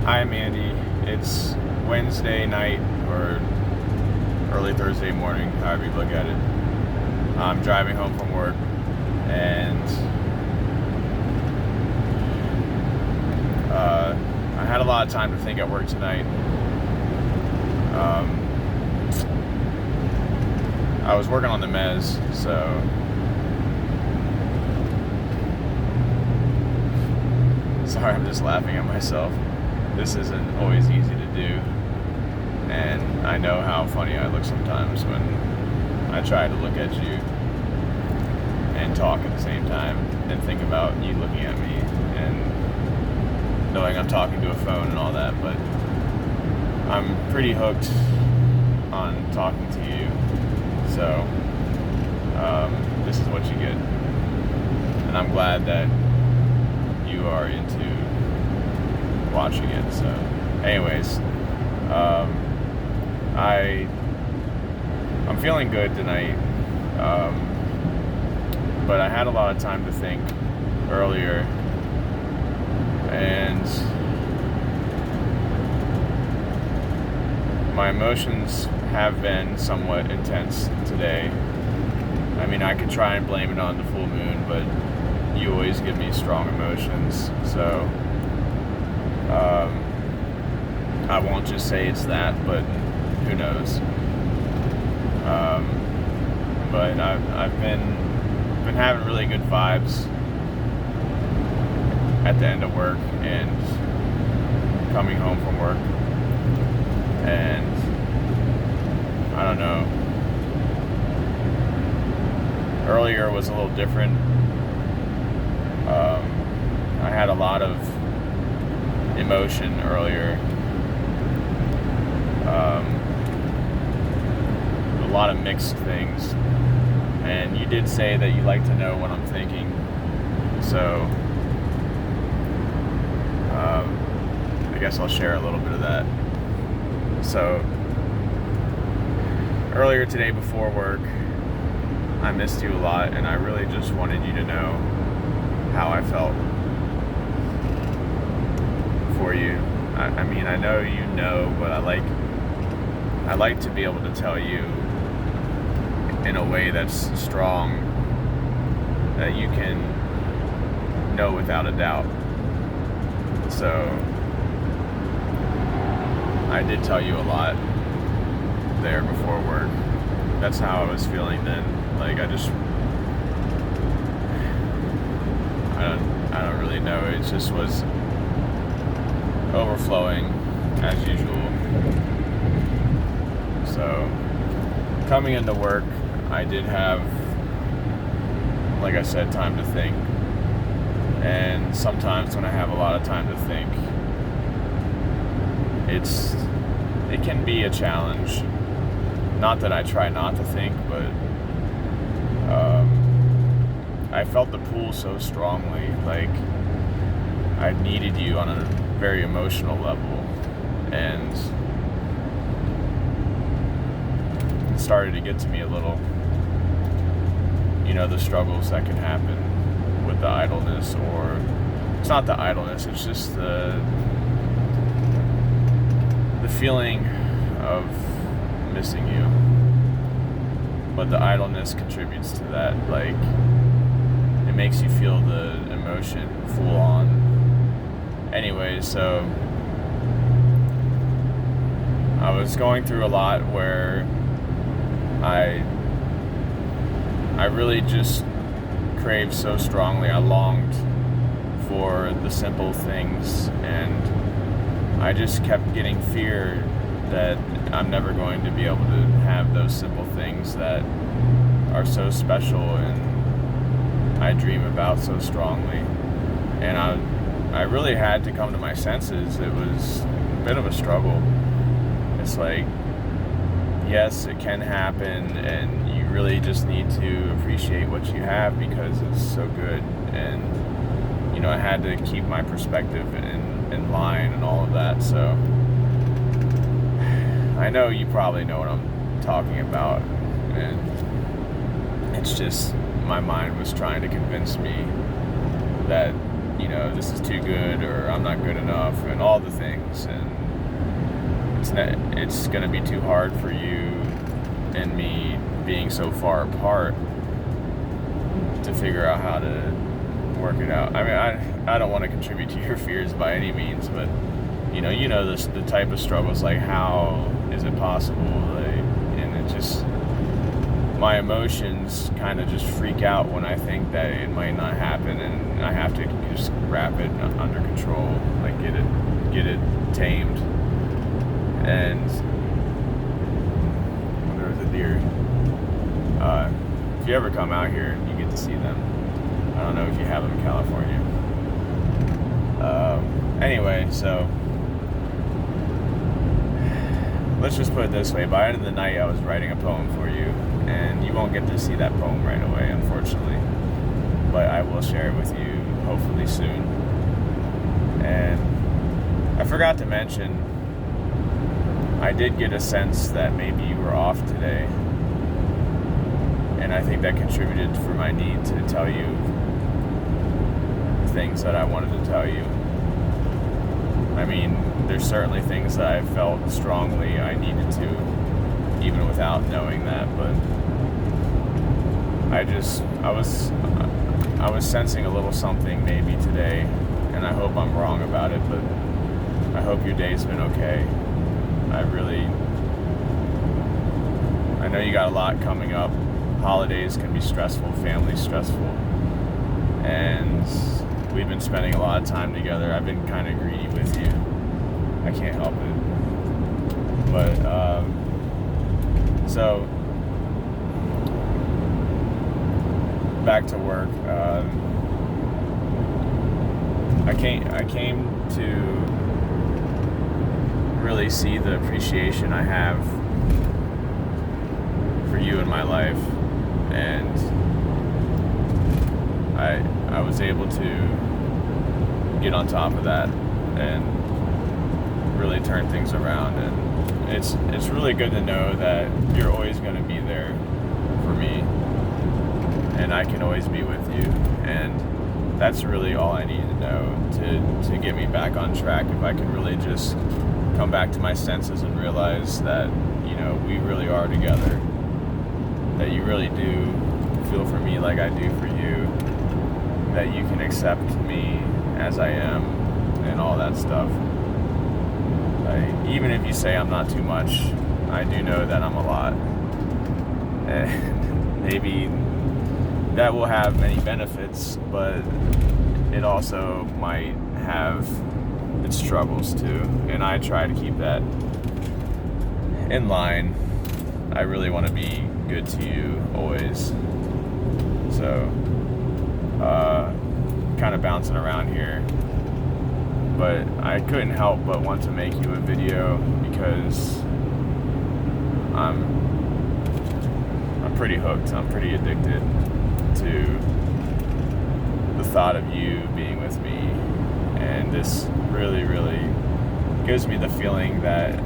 Hi, Mandy. It's Wednesday night or early Thursday morning, however you look at it. I'm driving home from work, and I had a lot of time to think at work tonight. I was working on the mez, so sorry, I'm just laughing at myself. This isn't always easy to do, and I know how funny I look sometimes when I try to look at you and talk at the same time and think about you looking at me and knowing I'm talking to a phone and all that, but I'm pretty hooked on talking to you, so this is what you get, and I'm glad that you are into watching it. So anyways, I'm feeling good tonight, but I had a lot of time to think earlier, and my emotions have been somewhat intense today. I mean, I could try and blame it on the full moon, but you always give me strong emotions, so I won't just say it's that, but who knows. But I've been having really good vibes at the end of work and coming home from work, and I don't know. Earlier was a little different. I had a lot of emotion earlier. A lot of mixed things. And you did say that you like to know what I'm thinking. So, I guess I'll share a little bit of that. So, earlier today before work, I missed you a lot, and I really just wanted you to know how I felt for you. I mean, I know you know, but I like to be able to tell you in a way that's strong, that you can know without a doubt. So I did tell you a lot there before work. That's how I was feeling then. Like, I don't really know. It just was overflowing as usual. So coming into work, I did have, like I said, time to think. And sometimes when I have a lot of time to think, it can be a challenge. Not that I try not to think, but I felt the pull so strongly. Like, I needed you on a very emotional level, and it started to get to me a little. You know, the struggles that can happen with the idleness, or it's not the idleness, it's just the feeling of missing you. But the idleness contributes to that. Like, it makes you feel the emotion full on. Anyway, so I was going through a lot where I really just craved so strongly. I longed for the simple things, and I just kept getting fear that I'm never going to be able to have those simple things that are so special and I dream about so strongly. And I really had to come to my senses. It was a bit of a struggle. It's like, yes, it can happen, and you really just need to appreciate what you have because it's so good. And, you know, I had to keep my perspective in line and all of that. So I know you probably know what I'm talking about, and it's just my mind was trying to convince me that this is too good, or I'm not good enough, and all the things. And it's going to be too hard for you and me being so far apart to figure out how to work it out. I mean, I don't want to contribute to your fears by any means, but the type of struggles, like how is it possible, and it just, my emotions kind of just freak out when I think that it might not happen, and I have to just wrap it under control, like get it tamed. And there's a deer. If you ever come out here, you get to see them. I don't know if you have them in California. Anyway, so let's just put it this way. By the end of the night, I was writing a poem for you, and you won't get to see that poem right away, unfortunately. But I will share it with you, hopefully soon. And I forgot to mention, I did get a sense that maybe you were off today. And I think that contributed for my need to tell you things that I wanted to tell you. I mean, there's certainly things that I felt strongly I needed to, even without knowing that, but I was sensing a little something maybe today, and I hope I'm wrong about it, but I hope your day's been okay. I know you got a lot coming up. Holidays can be stressful, family's stressful, and we've been spending a lot of time together. I've been kind of greedy with you. I can't help it. But, so, back to work. I came to really see the appreciation I have for you in my life, and I was able to get on top of that and really turn things around. And it's really good to know that you're always going to be there for me, and I can always be with you. And that's really all I need to know to get me back on track. If I can really just come back to my senses and realize that, we really are together, that you really do feel for me like I do for you, that you can accept me as I am, and all that stuff. Even if you say I'm not too much, I do know that I'm a lot. And maybe that will have many benefits, but it also might have its struggles too. And I try to keep that in line. I really want to be good to you always. So, kind of bouncing around here. But I couldn't help but want to make you a video because I'm pretty hooked. I'm pretty addicted to the thought of you being with me, and this really, really gives me the feeling that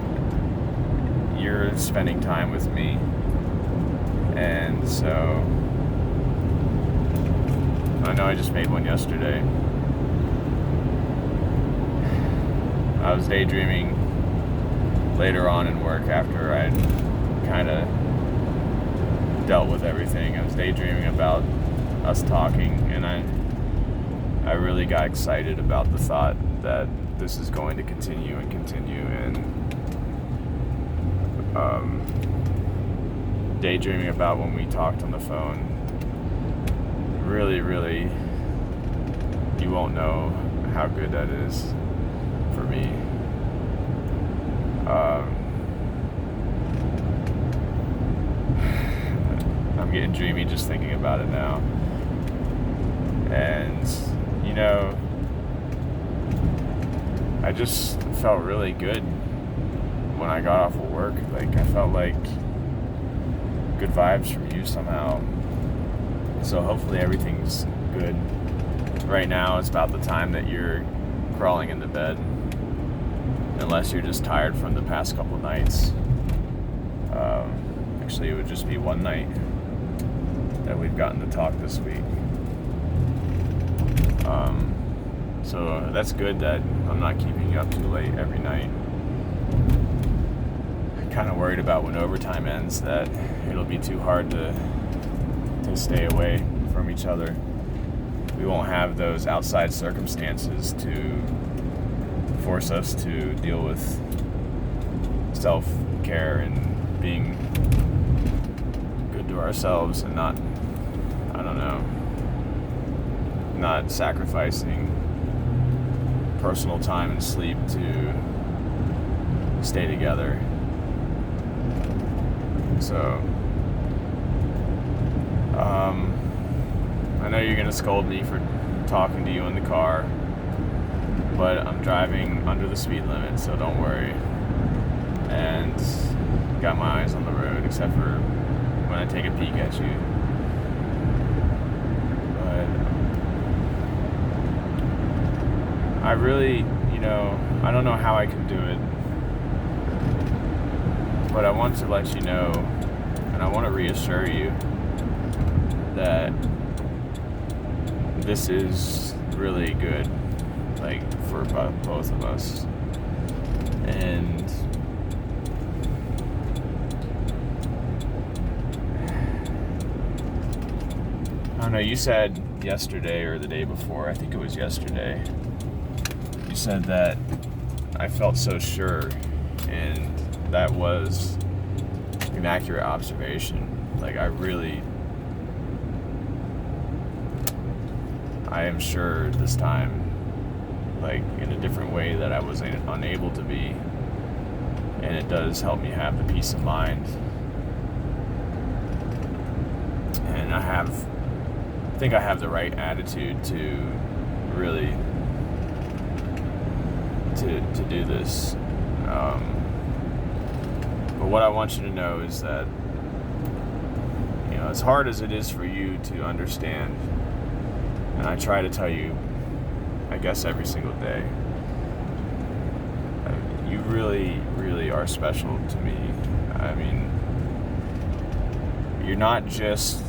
you're spending time with me. And so I know I just made one yesterday. I was daydreaming later on in work after I'd kind of dealt with everything. I was daydreaming about us talking, and I really got excited about the thought that this is going to continue and continue. And daydreaming about when we talked on the phone, really, really, you won't know how good that is for me. I'm getting dreamy just thinking about it now. And, I just felt really good when I got off of work. Like, I felt like good vibes from you somehow. So hopefully everything's good. Right now, it's about the time that you're crawling into bed, unless you're just tired from the past couple nights. Actually, it would just be one night that we've gotten to talk this week. So that's good that I'm not keeping you up too late every night. I'm kind of worried about when overtime ends that it'll be too hard to stay away from each other. We won't have those outside circumstances to force us to deal with self-care and being good to ourselves and not sacrificing personal time and sleep to stay together. So, I know you're gonna scold me for talking to you in the car, but I'm driving under the speed limit, so don't worry. And got my eyes on the road, except for when I take a peek at you. But I really, I don't know how I can do it, but I want to let you know, and I want to reassure you that this is really good, like, for both of us. And I don't know, you said yesterday or the day before, I think it was yesterday, you said that I felt so sure, and that was an accurate observation. Like, I am sure this time, like, in a different way that I was unable to be, and it does help me have the peace of mind. And I think I have the right attitude to really to do this. But what I want you to know is that, as hard as it is for you to understand, and I try to tell you, I guess, every single day, you really, really are special to me. I mean, you're not just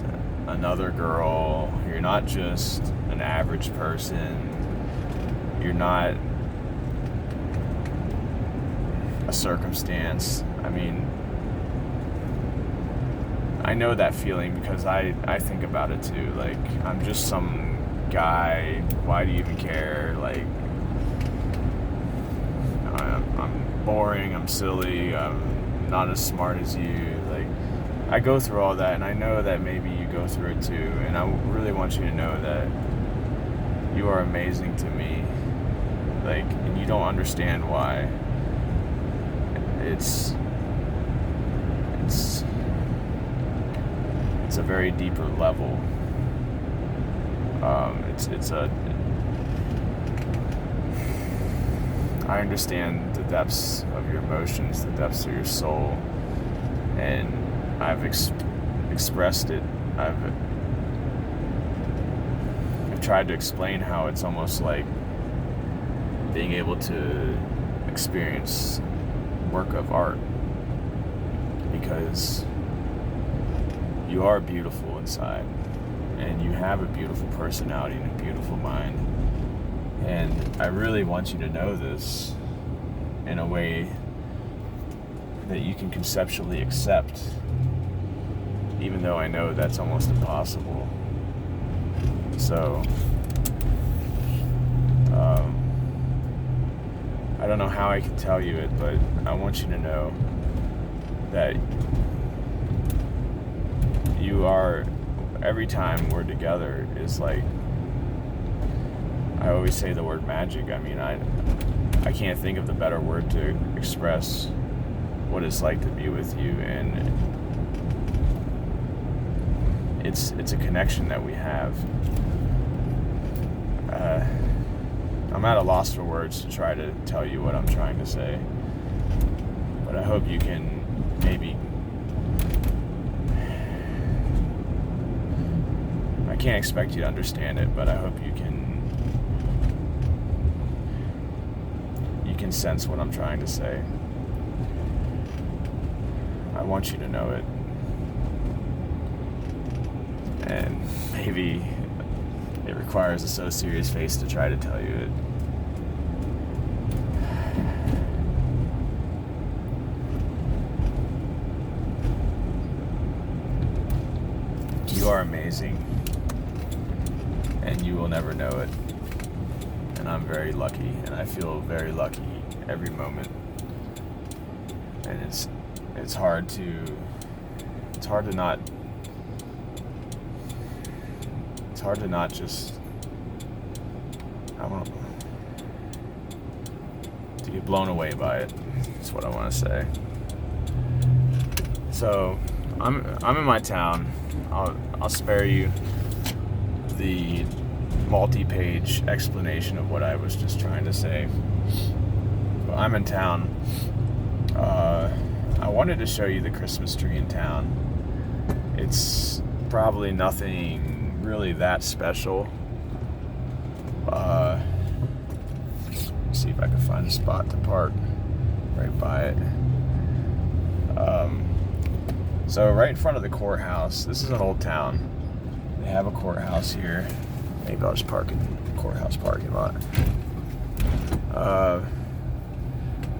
another girl. You're not just an average person. You're not a circumstance. I mean, I know that feeling because I think about it too. Like, I'm just some guy. Why do you even care? Like, I'm boring. I'm silly. I'm not as smart as you. Like, I go through all that, and I know that maybe you go through it too. And I really want you to know that you are amazing to me. Like, and you don't understand why. It's a very deeper level. I understand the depths of your emotions, the depths of your soul, and I've expressed it. I've tried to explain how it's almost like being able to experience work of art, because you are beautiful inside, and you have a beautiful personality and a beautiful mind. And I really want you to know this in a way that you can conceptually accept, even though I know that's almost impossible. So, I don't know how I can tell you it, but I want you to know that you are, every time we're together is like, I always say the word magic. I mean, I can't think of the better word to express what it's like to be with you, and it's a connection that we have. I'm at a loss for words to try to tell you what I'm trying to say, but I hope you can maybe, I can't expect you to understand it, but I hope you can sense what I'm trying to say. I want you to know it. And maybe it requires a so serious face to try to tell you it. You are amazing, and you will never know it. And I'm very lucky, and I feel very lucky every moment. And it's hard to not just, I don't know, to get blown away by it. That's what I want to say. So I'm in my town. I'll spare you the multi-page explanation of what I was just trying to say. But I'm in town. I wanted to show you the Christmas tree in town. It's probably nothing really that special. See if I can find a spot to park right by it. So right in front of the courthouse, this is an old town. They have a courthouse here. Maybe I'll just park in the courthouse parking lot.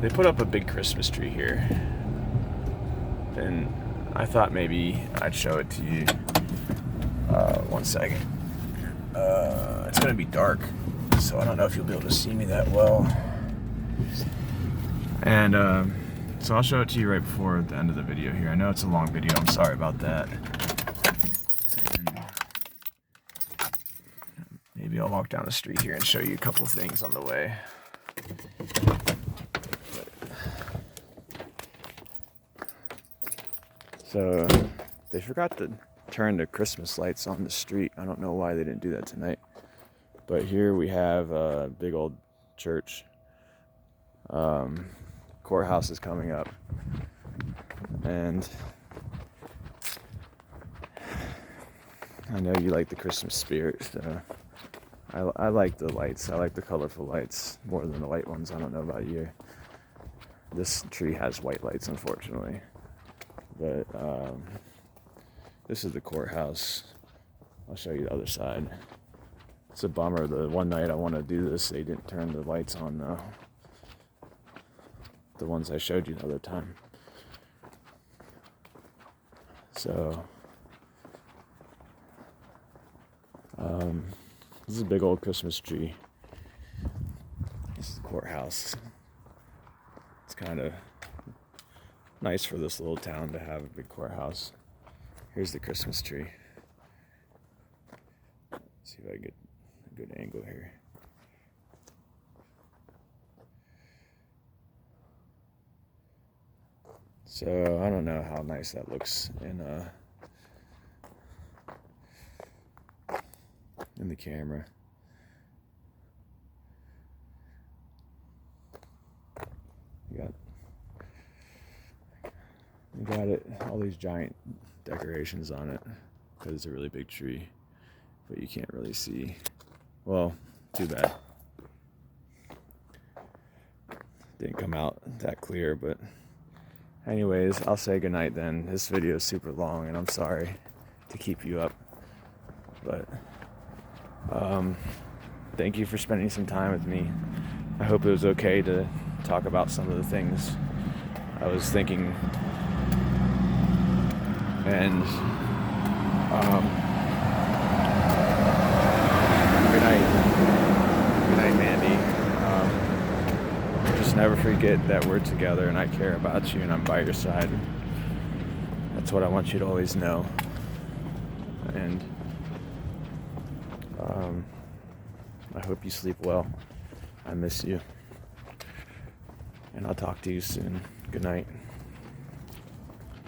They put up a big Christmas tree here. And I thought maybe I'd show it to you. 1 second. It's gonna be dark, so I don't know if you'll be able to see me that well. And so I'll show it to you right before the end of the video here. I know it's a long video, I'm sorry about that. And maybe I'll walk down the street here and show you a couple things on the way. So they forgot to turn the Christmas lights on the street. I don't know why they didn't do that tonight. But here we have a big old church. Courthouse is coming up. And I know you like the Christmas spirit, so I like the lights. I like the colorful lights more than the white ones. I don't know about you. This tree has white lights, unfortunately. But this is the courthouse. I'll show you the other side. It's a bummer. The one night I want to do this, they didn't turn the lights on though. The ones I showed you the other time. So this is a big old Christmas tree. This is the courthouse. It's kind of nice for this little town to have a big courthouse. Here's the Christmas tree. Let's see if I get a good angle here. So I don't know how nice that looks in the camera. You got it, all these giant decorations on it because it's a really big tree, but you can't really see. Well, too bad. Didn't come out that clear, but anyways, I'll say goodnight then. This video is super long and I'm sorry to keep you up, but thank you for spending some time with me. I hope it was okay to talk about some of the things I was thinking. And good night, Mandy. Just never forget that we're together and I care about you and I'm by your side. That's what I want you to always know. And I hope you sleep well. I miss you. And I'll talk to you soon. Good night.